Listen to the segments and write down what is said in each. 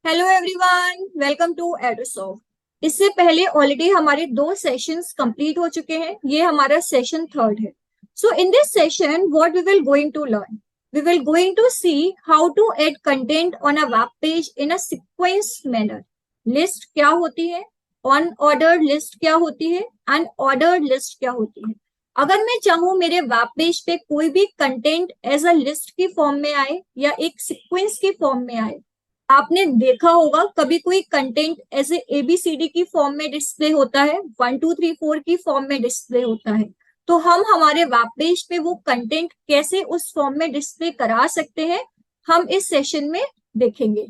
Hello everyone, welcome to Edusoft. इससे पहले already हमारे 2 सेशंस कंप्लीट हो चुके हैं। ये हमारा सेशन 3rd है। So in this session what we will going to learn, we will going to see how to add content on a web page in a sequence manner. List क्या होती है, unordered list क्या होती है, unordered list क्या होती है। अगर मैं चाहूँ मेरे वेब पेज पे कोई भी कंटेंट एज अ लिस्ट की फॉर्म में आए या एक सीक्वेंस की फॉर्म में आए। आपने देखा होगा कभी कोई कंटेंट ऐसे एबीसीडी की फॉर्म में डिस्प्ले होता है, 1 2 3 4 की फॉर्म में डिस्प्ले होता है। तो हम हमारे वेब पेज पे वो कंटेंट कैसे उस फॉर्म में डिस्प्ले करा सकते हैं, हम इस सेशन में देखेंगे।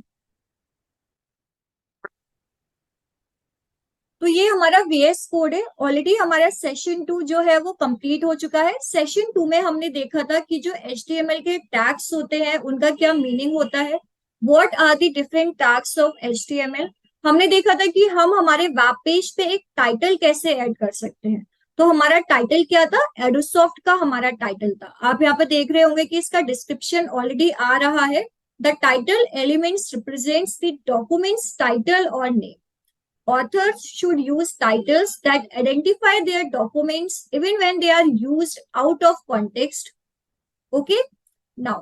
तो ये हमारा वीएस कोड है। ऑलरेडी हमारा सेशन 2 जो है वो कंप्लीट हो चुका है। सेशन 2 में हमने देखा था कि जो एचटीएमएल के टैग्स होते हैं उनका क्या मीनिंग होता है, what are the different tags of HTML. हमने देखा था कि हम हमारे वेब पेज पे एक टाइटल कैसे ऐड कर सकते हैं। तो हमारा टाइटल क्या था, एडुसॉफ्ट का हमारा टाइटल था। आप यहाँ पे देख रहे होंगे कि इसका डिस्क्रिप्शन ऑलरेडी आ रहा है। The title elements represents the documents title और name. Authors should use titles that identify their documents even when they are used out of context. Okay? Now,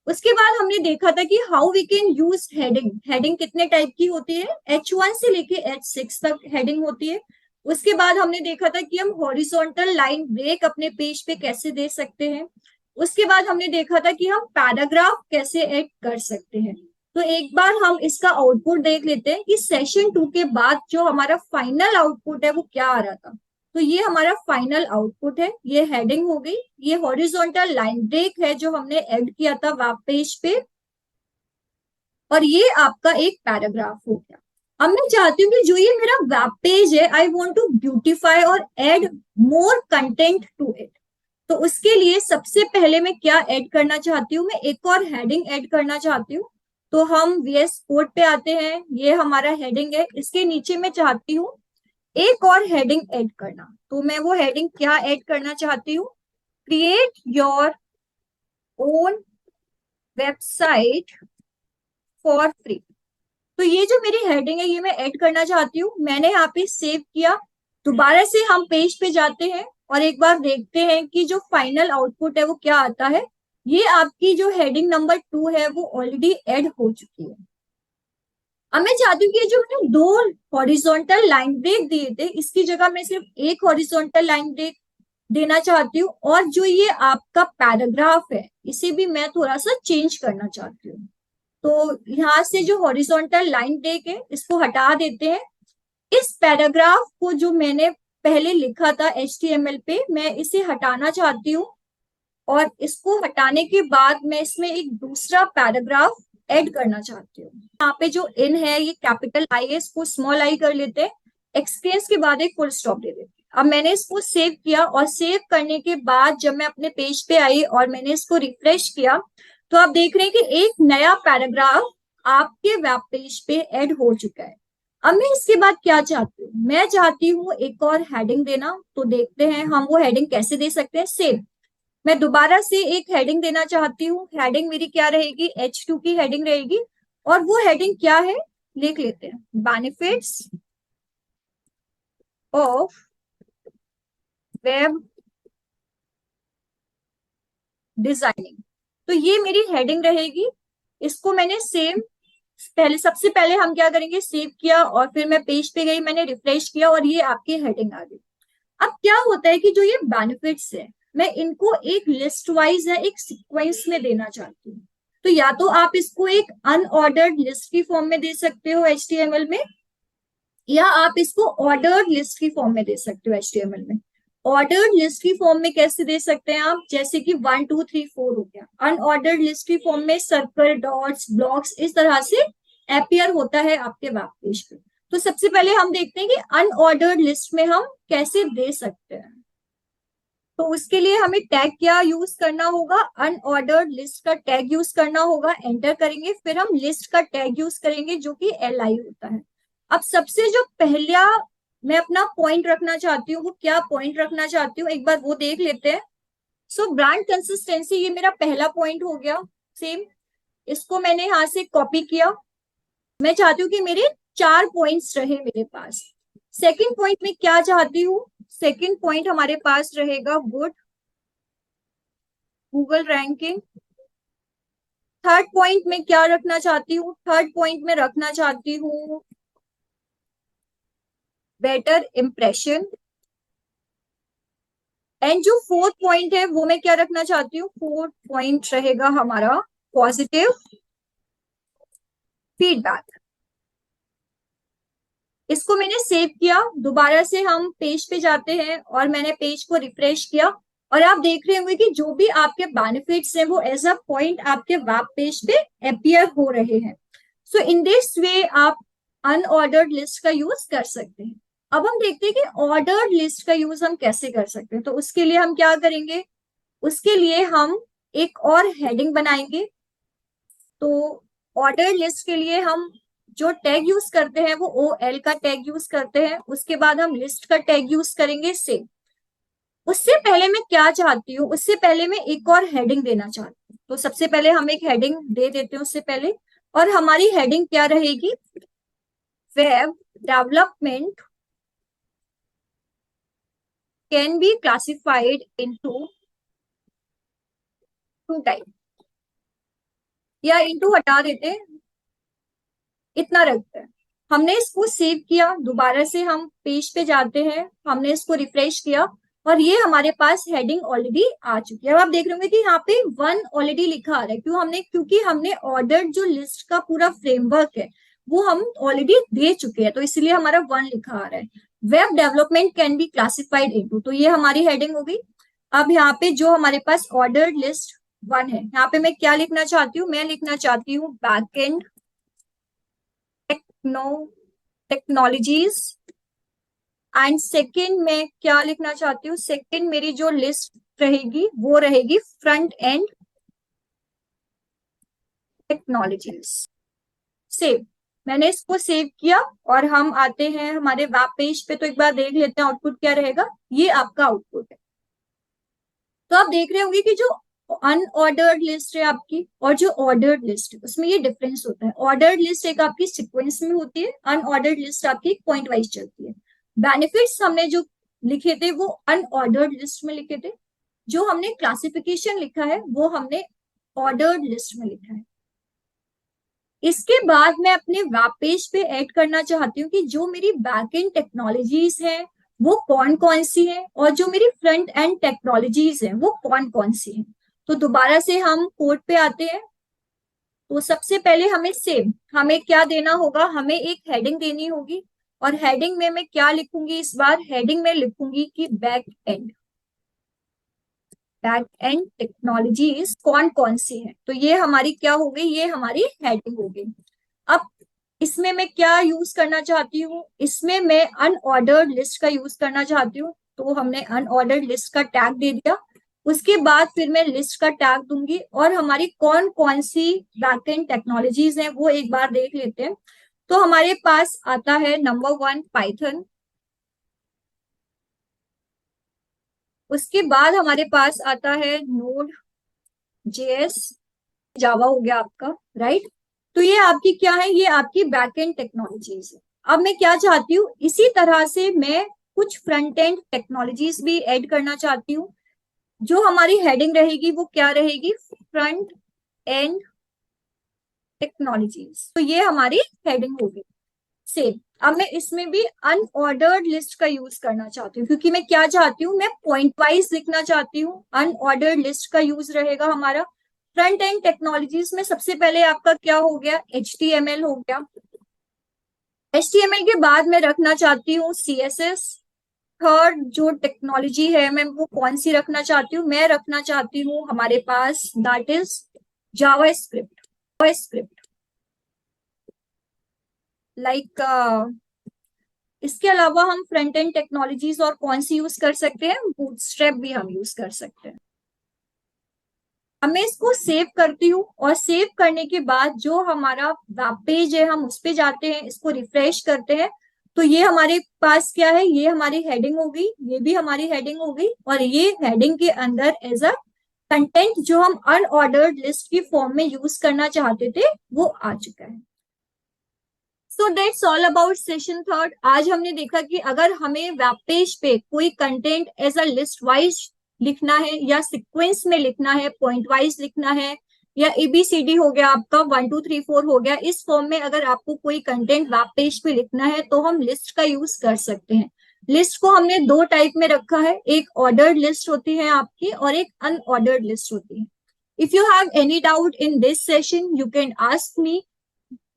उसके बाद हमने देखा था कि how we can use heading. Heading कितने type की होती है, H1 से लेके H6 तक हेडिंग होती है। उसके बाद हमने देखा था कि हम हॉरिजॉन्टल लाइन ब्रेक अपने पेज पे कैसे दे सकते हैं। उसके बाद हमने देखा था कि हम पैराग्राफ कैसे ऐड कर सकते हैं। तो एक बार हम इसका आउटपुट देख लेते हैं कि सेशन 2 के बाद जो हमारा फाइनल आउटपुट है वो क्या आ रहा था। तो ये हमारा फाइनल आउटपुट है। ये हेडिंग हो गई, ये हॉरिजॉन्टल लाइन ब्रेक है जो हमने ऐड किया था वेब पेज पे, और ये आपका एक पैराग्राफ हो गया। अब मैं चाहती हूँ कि जो ये मेरा वेब पेज है, आई वांट टू ब्यूटीफाई और add more content to it. तो उसके लिए सबसे पहले मैं क्या ऐड करना चाहती हूँ, मैं एक और हेडिंग ऐड करना चाहती हूँ। तो हम वीएस कोड पे आते हैं, ये हमारा हेडिंग है। इसके नीचे मैं चाहती हूँ एक और हेडिंग ऐड करना। तो मैं वो हेडिंग क्या ऐड करना चाहती हूँ, create your own website for free. तो ये जो मेरी हेडिंग है ये मैं ऐड करना चाहती हूँ। मैंने यहाँ पे सेव किया। दोबारा से हम पेज पे जाते हैं और एक बार देखते हैं कि जो फाइनल आउटपुट है वो क्या आता है। ये आपकी जो हेडिंग नंबर 2 है वो ऑलरेडी ऐड हो चुकी है। अब मैं चाहती हूँ कि जो मैंने 2 हॉरिजॉन्टल लाइन ब्रेक दिए थे, इसकी जगह मैं सिर्फ एक हॉरिजॉन्टल लाइन ब्रेक देना चाहती हूँ। और जो ये आपका पैराग्राफ है इसे भी मैं थोड़ा सा चेंज करना चाहती हूँ। तो यहाँ से जो हॉरिजॉन्टल लाइन ब्रेक है इसको हटा देते हैं। इस पैराग्राफ को जो मैंने पहले लिखा था एचटीएमएल पे, मैं इसे हटाना चाहती हूँ। और इसको हटाने के बाद मैं इसमें एक दूसरा पैराग्राफ ऐड करना चाहती हूँ। यहाँ पे जो इन है ये कैपिटल आई है, इसको स्मॉल आई कर लेते हैं। एक्सपीरियंस के बाद एक फुल स्टॉप दे देते हैं। अब मैंने इसको सेव किया और सेव करने के बाद जब मैं अपने पेज पे आई और मैंने इसको रिफ्रेश किया, तो आप देख रहे हैं कि एक नया पैराग्राफ आपके वेब पेज पे ऐड हो चुका है। अब मैं इसके बाद क्या चाहती हूँ, मैं चाहती हूँ एक और हेडिंग देना। तो देखते हैं हम वो हेडिंग कैसे दे सकते हैं। सेव, मैं दोबारा से एक हेडिंग देना चाहती हूँ। हेडिंग मेरी क्या रहेगी, H2 की हेडिंग रहेगी। और वो हेडिंग क्या है, लिख लेते हैं, बेनिफिट्स ऑफ वेब डिजाइनिंग। तो ये मेरी हेडिंग रहेगी। इसको मैंने सेम, पहले सबसे पहले हम क्या करेंगे, सेव किया और फिर मैं पेज पे गई, मैंने रिफ्रेश किया और ये आपकी हेडिंग आ गई। अब क्या होता है कि जो ये बेनिफिट्स है मैं इनको एक लिस्ट वाइज या एक सीक्वेंस में देना चाहती हूँ। तो या तो आप इसको एक अनऑर्डर्ड लिस्ट की फॉर्म में दे सकते हो एचटीएमएल में, या आप इसको ऑर्डर्ड लिस्ट की फॉर्म में दे सकते हो एचटीएमएल में। ऑर्डर्ड लिस्ट की फॉर्म में कैसे दे सकते हैं आप, जैसे कि 1 2 3 4 हो गया। अनऑर्डर्ड लिस्ट की फॉर्म में सर्कल, डॉट्स, ब्लॉक्स इस तरह से अपियर होता है आपके वेब पेज पे। तो सबसे पहले हम देखते हैं कि अनऑर्डर्ड लिस्ट में हम कैसे दे सकते हैं। तो उसके लिए हमें टैग क्या यूज करना होगा, अनऑर्डर्ड लिस्ट का टैग यूज करना होगा। एंटर करेंगे, फिर हम लिस्ट का टैग यूज करेंगे जो कि LI होता है। अब सबसे जो पहला मैं अपना पॉइंट रखना चाहती हूँ, वो क्या पॉइंट रखना चाहती हूँ एक बार वो देख लेते हैं। सो ब्रांड कंसिस्टेंसी, ये मेरा पहला पॉइंट हो गया। सेम, इसको मैंने यहां से कॉपी किया, मैं चाहती हूँ कि मेरे 4 पॉइंट्स रहे मेरे पास। सेकंड पॉइंट में क्या चाहती हूँ, सेकंड पॉइंट हमारे पास रहेगा good Google ranking. Third point में क्या रखना चाहती हूँ, थर्ड पॉइंट में रखना चाहती हूँ बेटर इम्प्रेशन। एंड जो फोर्थ पॉइंट है वो मैं क्या रखना चाहती हूँ, फोर्थ पॉइंट रहेगा हमारा पॉजिटिव फीडबैक। इसको मैंने सेव किया, दोबारा से हम पेज पे जाते हैं और मैंने पेज को रिफ्रेश किया और आप देख रहे होंगे कि जो भी आपके बेनिफिट्स हैं वो एज अ पॉइंट आपके वेब पेज पे अपियर हो रहे हैं। सो इन दिस वे आप अनऑर्डर्ड लिस्ट का यूज कर सकते हैं। अब हम देखते हैं कि ऑर्डर्ड लिस्ट का यूज हम कैसे कर सकते हैं। तो उसके लिए हम क्या करेंगे, उसके लिए हम एक और हेडिंग बनाएंगे। तो ऑर्डर लिस्ट के लिए हम जो टैग यूज करते हैं वो OL का टैग यूज करते हैं। उसके बाद हम लिस्ट का टैग यूज करेंगे से। उससे पहले मैं क्या चाहती हूँ, उससे पहले मैं एक और हेडिंग देना चाहती हूँ। तो सबसे पहले हम एक हेडिंग दे देते हैं उससे पहले, और हमारी हेडिंग क्या रहेगी, web development can be classified into two type, या इनटू हटा देते हैं, इतना रखते हैं। हमने इसको सेव किया, दोबारा से हम पेज पे जाते हैं, हमने इसको रिफ्रेश किया और ये हमारे पास हेडिंग ऑलरेडी आ चुकी है। अब आप देख रहे होंगे कि यहाँ पे 1 ऑलरेडी लिखा आ रहा है, क्योंकि हमने ऑर्डर जो लिस्ट का पूरा फ्रेमवर्क है वो हम ऑलरेडी दे चुके हैं, तो इसलिए हमारा 1 लिखा आ रहा है। Web development can be classified into, तो ये हमारी हेडिंग हो गई। अब यहाँ पे जो हमारे पास ऑर्डर लिस्ट 1 है, यहाँ पे मैं क्या लिखना चाहती हूँ, मैं लिखना चाहती हूँ backend no technologies. And second में क्या लिखना चाहती हूँ, सेकंड मेरी जो लिस्ट रहेगी वो रहेगी फ्रंट एंड टेक्नोलॉजीज। सेव, मैंने इसको सेव किया और हम आते हैं हमारे वेब पेज पे। तो एक बार देख लेते हैं आउटपुट क्या रहेगा। ये आपका आउटपुट है। तो आप देख रहे होंगे कि जो अनऑर्डर्ड लिस्ट है आपकी और जो ऑर्डर्ड लिस्ट है उसमें ये डिफरेंस होता है। ऑर्डर्ड लिस्ट एक आपकी सीक्वेंस में होती है, अनऑर्डर्ड लिस्ट आपकी पॉइंट वाइज चलती है। बेनिफिट्स हमने जो लिखे थे वो अनऑर्डर्ड लिस्ट में लिखे थे, जो हमने क्लासिफिकेशन लिखा है वो हमने ऑर्डर्ड लिस्ट में लिखा है। इसके बाद मैं अपने वेब पेज पे ऐड करना चाहती हूँ कि जो मेरी बैकएंड टेक्नोलॉजीज हैं वो कौन कौन सी हैं और जो मेरी फ्रंट एंड टेक्नोलॉजीज हैं वो कौन कौन सी हैं। तो दोबारा से हम कोड पे आते हैं। तो सबसे पहले हमें सेम, हमें क्या देना होगा, हमें एक हेडिंग देनी होगी। और हेडिंग में मैं क्या लिखूंगी, इस बार हेडिंग में लिखूंगी कि बैक एंड टेक्नोलॉजीज कौन कौन सी है। तो ये हमारी क्या हो गई, ये हमारी हेडिंग हो गई। अब इसमें मैं क्या यूज करना चाहती हूँ, इसमें मैं अनऑर्डर्ड लिस्ट का यूज करना चाहती हूँ। तो हमने अनऑर्डर्ड लिस्ट का टैग दे दिया। उसके बाद फिर मैं लिस्ट का टैग दूंगी और हमारी कौन कौन सी बैकएंड टेक्नोलॉजीज हैं वो एक बार देख लेते हैं। तो हमारे पास आता है नंबर 1 पाइथन। उसके बाद हमारे पास आता है नोड जेएस, जावा हो गया आपका, राइट। तो ये आपकी क्या है, ये आपकी बैकएंड टेक्नोलॉजीज है। अब मैं क्या चाहती हूँ, इसी तरह से मैं कुछ फ्रंट एंड टेक्नोलॉजीज भी ऐड करना चाहती हूँ। जो हमारी हेडिंग रहेगी वो क्या रहेगी, फ्रंट एंड टेक्नोलॉजीज। तो ये हमारी हेडिंग होगी। सेम, अब मैं इसमें भी अनऑर्डर्ड लिस्ट का यूज करना चाहती हूँ, क्योंकि मैं क्या चाहती हूँ, मैं पॉइंट वाइज लिखना चाहती हूँ। अनऑर्डर्ड लिस्ट का यूज रहेगा हमारा फ्रंट एंड टेक्नोलॉजीज में। सबसे पहले आपका क्या हो गया, HTML हो गया। HTML के बाद मैं रखना चाहती हूँ CSS। थर्ड जो टेक्नोलॉजी है मैं वो कौन सी रखना चाहती हूँ, मैं रखना चाहती हूँ हमारे पास that is JavaScript. Like इसके अलावा हम फ्रंट एंड टेक्नोलॉजीज और कौन सी यूज कर सकते हैं, बूटस्ट्रैप भी हम यूज कर सकते हैं। अब मैं इसको सेव करती हूँ और सेव करने के बाद जो हमारा वेब पेज है हम उस पे जाते हैं, इसको रिफ्रेश करते हैं। तो ये हमारे पास क्या है, ये हमारी हेडिंग हो गई, ये भी हमारी हेडिंग हो गई, और ये हेडिंग के अंदर एज अ कंटेंट जो हम अनऑर्डर्ड लिस्ट की फॉर्म में यूज करना चाहते थे वो आ चुका है। So that's all about session third. आज हमने देखा कि अगर हमें वेब पेज पे कोई content as a list wise लिखना है या सीक्वेंस में लिखना है, पॉइंट वाइज लिखना है, या एबीसीडी हो गया आपका, 1 2 3 4 हो गया, इस फॉर्म में अगर आपको कोई कंटेंट वेब पेज पे लिखना है तो हम लिस्ट का यूज कर सकते हैं। लिस्ट को हमने दो टाइप में रखा है, एक ऑर्डर्ड लिस्ट होती है आपकी और एक अनऑर्डर्ड लिस्ट होती है। If you have any doubt in this session you can ask me.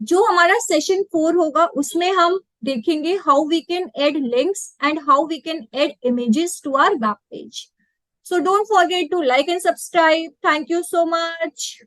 जो हमारा सेशन 4 होगा उसमें हम देखेंगे how we can add links and how we can add images to our web page. So don't forget to like and subscribe. Thank you so much.